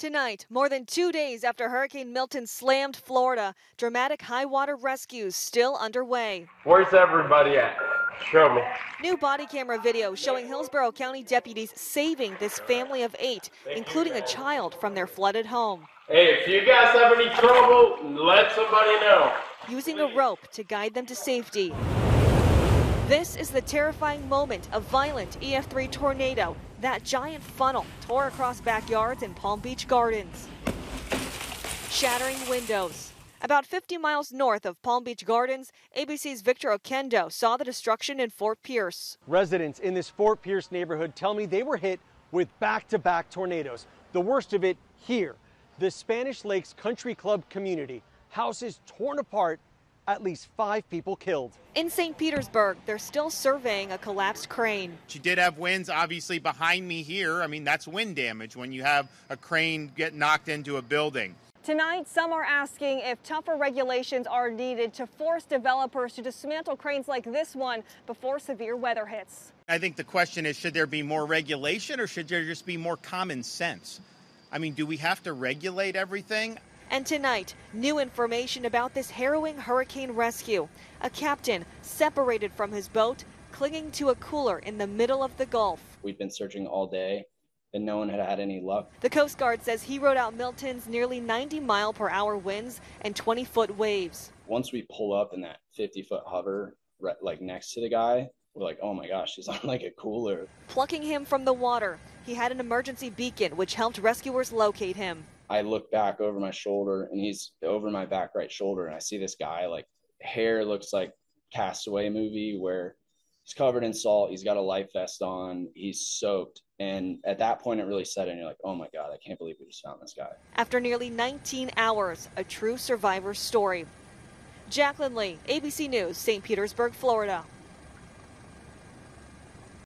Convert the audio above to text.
Tonight, more than 2 days after Hurricane Milton slammed Florida, dramatic high water rescues still underway. Where's everybody at? Show me. New body camera video showing Hillsborough County deputies saving this family of 8, including a child from their flooded home. Hey, if you guys have any trouble, let somebody know. Using a rope to guide them to safety. This is the terrifying moment of violent EF3 tornado. That giant funnel tore across backyards in Palm Beach Gardens, shattering windows. About 50 miles north of Palm Beach Gardens, ABC's Victor Oquendo saw the destruction in Fort Pierce. Residents in this Fort Pierce neighborhood tell me they were hit with back-to-back tornadoes. The worst of it here, the Spanish Lakes Country Club community. Houses torn apart, at least 5 people killed. In St. Petersburg, they're still surveying a collapsed crane. She did have winds, obviously, behind me here. I mean, that's wind damage when you have a crane get knocked into a building. Tonight, some are asking if tougher regulations are needed to force developers to dismantle cranes like this one before severe weather hits. I think the question is, should there be more regulation or should there just be more common sense? I mean, do we have to regulate everything? And tonight, new information about this harrowing hurricane rescue. A captain separated from his boat, clinging to a cooler in the middle of the Gulf. We've been searching all day, and no one had had any luck. The Coast Guard says he rode out Milton's nearly 90-mile-per-hour winds and 20-foot waves. Once we pull up in that 50-foot hover, right, like next to the guy, we're like, oh my gosh, he's on like a cooler. Plucking him from the water, he had an emergency beacon which helped rescuers locate him. I look back over my shoulder, and he's over my back right shoulder, and I see this guy, like, hair looks like Castaway movie where he's covered in salt, he's got a life vest on, he's soaked. And at that point, it really set in. You're like, oh my God, I can't believe we just found this guy. After nearly 19 hours, a true survivor's story. Jacqueline Lee, ABC News, St. Petersburg, Florida.